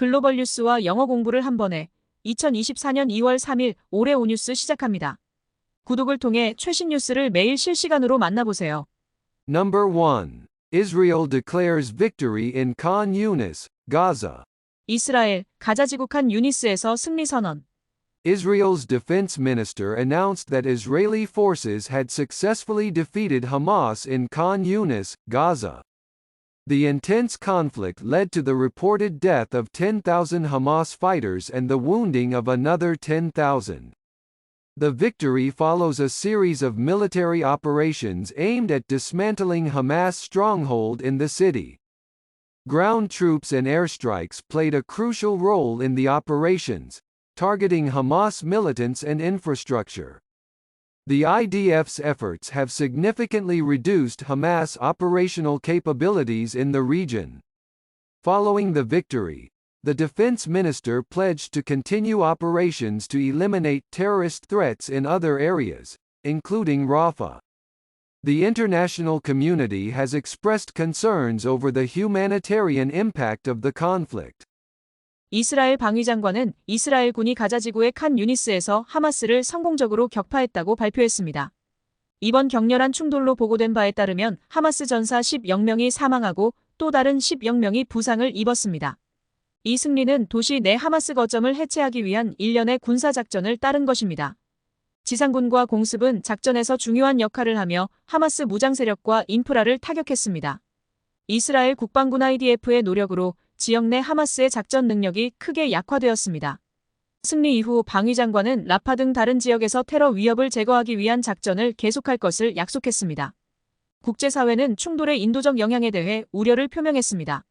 글로벌 뉴스와 영어 공부를 한 번에 2024년 2월 3일 올해 오뉴스 시작합니다. 구독을 통해 최신 뉴스를 매일 실시간으로 만나보세요. Number 1. Israel declares victory in Khan Yunis, Gaza. 이스라엘, 가자지구 칸 유니스에서 승리 선언. Israel's defense minister announced that Israeli forces had successfully defeated Hamas in Khan Yunis, Gaza. The intense conflict led to the reported death of 10,000 Hamas fighters and the wounding of another 10,000. The victory follows a series of military operations aimed at dismantling Hamas' stronghold in the city. Ground troops and airstrikes played a crucial role in the operations, targeting Hamas militants and infrastructure. The IDF's efforts have significantly reduced Hamas' operational capabilities in the region. Following the victory, the defense minister pledged to continue operations to eliminate terrorist threats in other areas, including Rafah. The international community has expressed concerns over the humanitarian impact of the conflict. 이스라엘 방위장관은 이스라엘 군이 가자지구의 칸 유니스에서 하마스를 성공적으로 격파했다고 발표했습니다. 이번 격렬한 충돌로 보고된 바에 따르면 하마스 전사 10명이 사망하고 또 다른 10명이 부상을 입었습니다. 이 승리는 도시 내 하마스 거점을 해체하기 위한 일련의 군사작전을 따른 것입니다. 지상군과 공습은 작전에서 중요한 역할을 하며 하마스 무장세력과 인프라를 타격했습니다. 이스라엘 국방군 IDF의 노력으로 지역 내 하마스의 작전 능력이 크게 약화되었습니다. 승리 이후 방위장관은 라파 등 다른 지역에서 테러 위협을 제거하기 위한 작전을 계속할 것을 약속했습니다. 국제사회는 충돌의 인도적 영향에 대해 우려를 표명했습니다.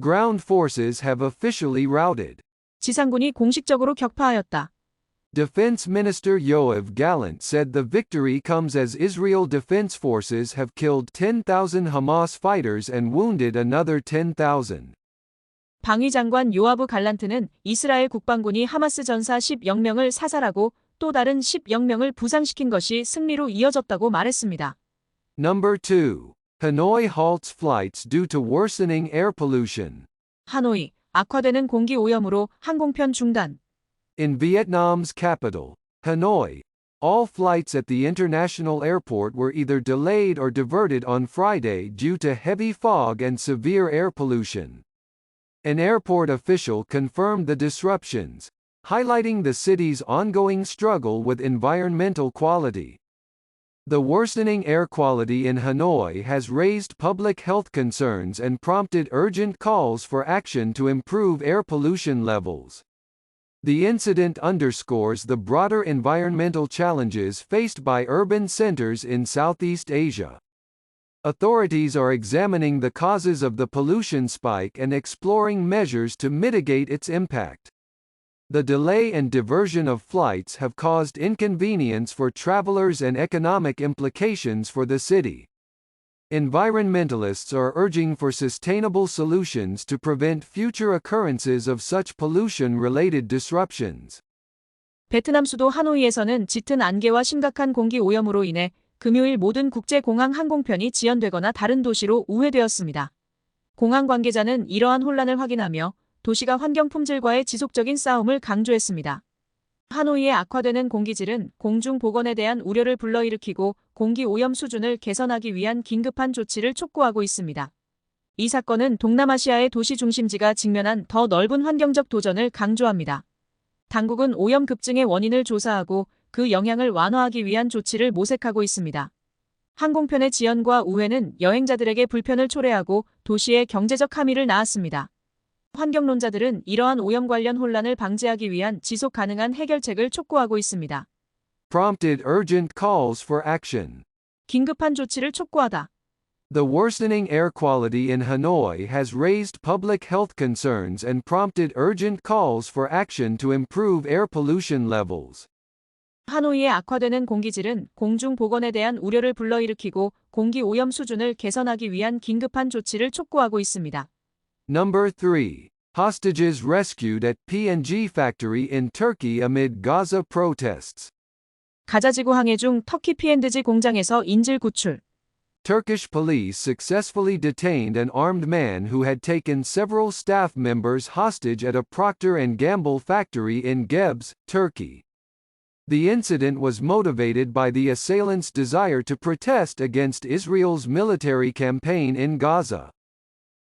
Ground forces have officially routed. 지상군이 공식적으로 격파하였다. Defense Minister Yoav Gallant said the victory comes as Israel Defense Forces have killed 10,000 Hamas fighters and wounded another 10,000. 방위장관 요아브 갈란트는 이스라엘 국방군이 하마스 전사 10명을 사살하고 또 다른 10명을 부상시킨 것이 승리로 이어졌다고 말했습니다. Number 2. Hanoi halts flights due to worsening air pollution. 하노이, 악화되는 공기 오염으로 항공편 중단. In Vietnam's capital, Hanoi, all flights at the international airport were either delayed or diverted on Friday due to heavy fog and severe air pollution. An airport official confirmed the disruptions, highlighting the city's ongoing struggle with environmental quality. The worsening air quality in Hanoi has raised public health concerns and prompted urgent calls for action to improve air pollution levels. The incident underscores the broader environmental challenges faced by urban centers in Southeast Asia. Authorities are examining the causes of the pollution spike and exploring measures to mitigate its impact. The delay and diversion of flights have caused inconvenience for travelers and economic implications for the city. Environmentalists are urging for sustainable solutions to prevent future occurrences of such pollution-related disruptions. 베트남 수도 하노이에서는 짙은 안개와 심각한 공기 오염으로 인해 금요일 모든 국제공항 항공편이 지연되거나 다른 도시로 우회되었습니다. 공항 관계자는 이러한 혼란을 확인하며 도시가 환경 품질과의 지속적인 싸움을 강조했습니다. 하노이의 악화되는 공기질은 공중 보건에 대한 우려를 불러일으키고 공기 오염 수준을 개선하기 위한 긴급한 조치를 촉구하고 있습니다. 이 사건은 동남아시아의 도시 중심지가 직면한 더 넓은 환경적 도전을 강조합니다. 당국은 오염 급증의 원인을 조사하고 그 영향을 완화하기 위한 조치를 모색하고 있습니다. 항공편의 지연과 우회는 여행자들에게 불편을 초래하고 도시의 경제적 함의를 낳았습니다. 환경론자들은 이러한 오염 관련 혼란을 방지하기 위한 지속 가능한 해결책을 촉구하고 있습니다. Prompted urgent calls for action. 긴급한 조치를 촉구하다. The worsening air quality in Hanoi has raised public health concerns and prompted urgent calls for action to improve air pollution levels. 하노이의 악화되는 공기질은 공중 보건에 대한 우려를 불러일으키고 공기 오염 수준을 개선하기 위한 긴급한 조치를 촉구하고 있습니다. Number 3. Hostages rescued at P&G factory in Turkey amid Gaza protests. 가자지구 항해 중 터키P&G 공장에서 인질 구출. Turkish police successfully detained an armed man who had taken several staff members hostage at a Procter & Gamble factory in Gebze, Turkey. The incident was motivated by the assailants' desire to protest against Israel's military campaign in Gaza.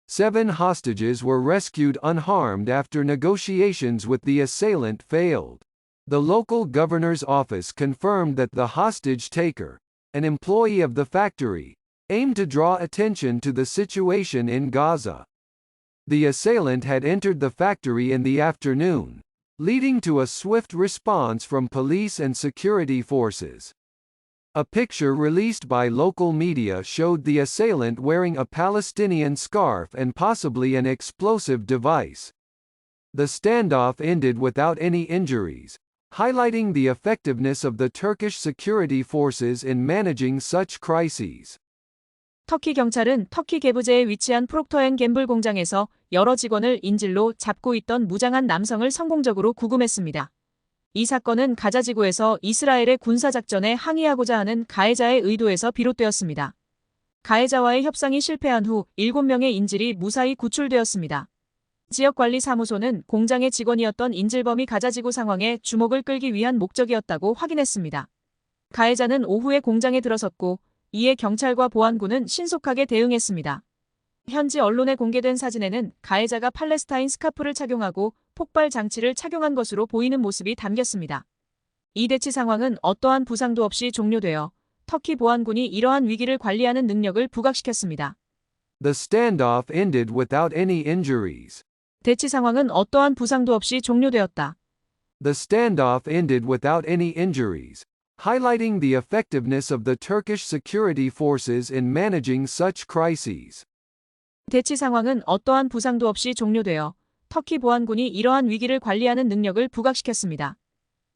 7 hostages were rescued unharmed after negotiations with the assailant failed. The local governor's office confirmed that the hostage taker, an employee of the factory, aimed to draw attention to the situation in Gaza. The assailant had entered the factory in the afternoon, leading to a swift response from police and security forces. A picture released by local media showed the assailant wearing a Palestinian scarf and possibly an explosive device. The standoff ended without any injuries, highlighting the effectiveness of the Turkish security forces in managing such crises. 터키 경찰은 터키 게브제에 위치한 프록터&갬블 공장에서 여러 직원을 인질로 잡고 있던 무장한 남성을 성공적으로 구금했습니다. 이 사건은 가자지구에서 이스라엘의 군사작전에 항의하고자 하는 가해자의 의도에서 비롯되었습니다. 가해자와의 협상이 실패한 후 7명의 인질이 무사히 구출되었습니다. 지역관리사무소는 공장의 직원이었던 인질범이 가자지구 상황에 주목을 끌기 위한 목적이었다고 확인했습니다. 가해자는 오후에 공장에 들어섰고 이에 경찰과 보안군은 신속하게 대응했습니다. 현지 언론에 공개된 사진에는 가해자가 팔레스타인 스카프를 착용하고 폭발 장치를 착용한 것으로 보이는 모습이 담겼습니다. 이 대치 상황은 어떠한 부상도 없이 종료되어 터키 보안군이 이러한 위기를 관리하는 능력을 부각시켰습니다. The standoff ended without any injuries. 대치 상황은 어떠한 부상도 없이 종료되었다. The standoff ended without any injuries, highlighting the effectiveness of the Turkish security forces in managing such crises. 대치 상황은 어떠한 부상도 없이 종료되어 터키 보안군이 이러한 위기를 관리하는 능력을 부각시켰습니다.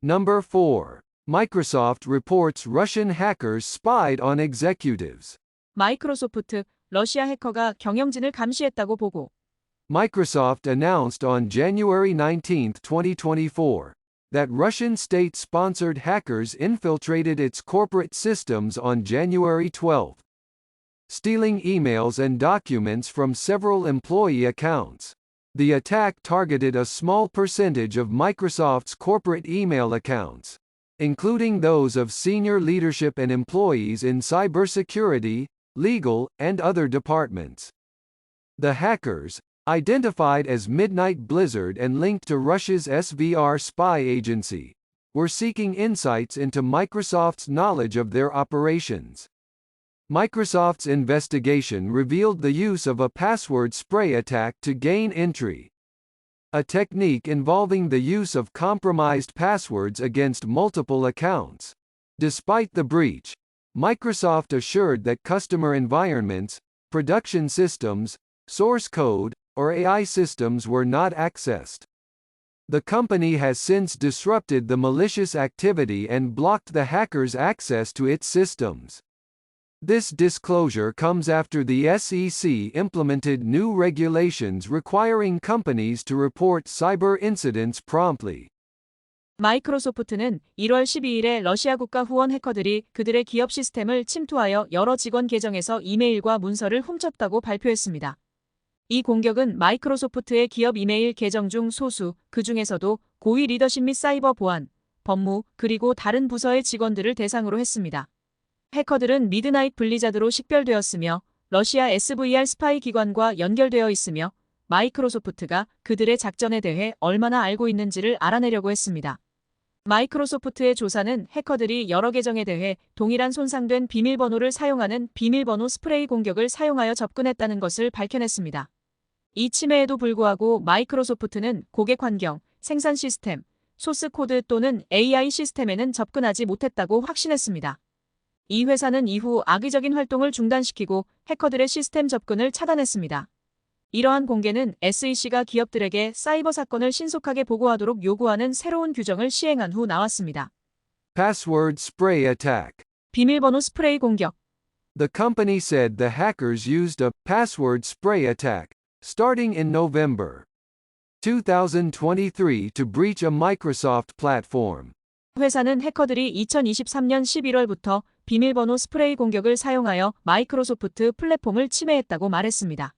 Number 4. Microsoft reports Russian hackers spied on executives. 마이크로소프트, 러시아 해커가 경영진을 감시했다고 보고. Microsoft announced on January 19, 2024, that Russian state-sponsored hackers infiltrated its corporate systems on January 12, stealing emails and documents from several employee accounts. The attack targeted a small percentage of Microsoft's corporate email accounts, including those of senior leadership and employees in cybersecurity, legal, and other departments. The hackers, identified as Midnight Blizzard and linked to Russia's SVR spy agency, were seeking insights into Microsoft's knowledge of their operations. Microsoft's investigation revealed the use of a password spray attack to gain entry, a technique involving the use of compromised passwords against multiple accounts. Despite the breach, Microsoft assured that customer environments, production systems, source code, or AI systems were not accessed. The company has since disrupted the malicious activity and blocked the hackers' access to its systems. This disclosure comes after the SEC implemented new regulations requiring companies to report cyber incidents promptly. 마이크로소프트는 1월 12일에 러시아 국가 후원 해커들이 그들의 기업 시스템을 침투하여 여러 직원 계정에서 이메일과 문서를 훔쳤다고 발표했습니다. 이 공격은 마이크로소프트의 기업 이메일 계정 중 소수, 그 중에서도 고위 리더십 및 사이버 보안, 법무, 그리고 다른 부서의 직원들을 대상으로 했습니다. 해커들은 미드나잇 블리자드로 식별되었으며 러시아 SVR 스파이 기관과 연결되어 있으며 마이크로소프트가 그들의 작전에 대해 얼마나 알고 있는지를 알아내려고 했습니다. 마이크로소프트의 조사는 해커들이 여러 계정에 대해 동일한 손상된 비밀번호를 사용하는 비밀번호 스프레이 공격을 사용하여 접근했다는 것을 밝혀냈습니다. 이 침해에도 불구하고 마이크로소프트는 고객 환경, 생산 시스템, 소스 코드 또는 AI 시스템에는 접근하지 못했다고 확신했습니다. 이 회사는 이후 악의적인 활동을 중단시키고 해커들의 시스템 접근을 차단했습니다. 이러한 공개는 SEC가 기업들에게 사이버 사건을 신속하게 보고하도록 요구하는 새로운 규정을 시행한 후 나왔습니다. Password spray attack. 비밀번호 스프레이 공격. The company said the hackers used a password spray attack, starting in November 2023 to breach a Microsoft platform. 회사는 해커들이 2023년 11월부터 비밀번호 스프레이 공격을 사용하여 마이크로소프트 플랫폼을 침해했다고 말했습니다.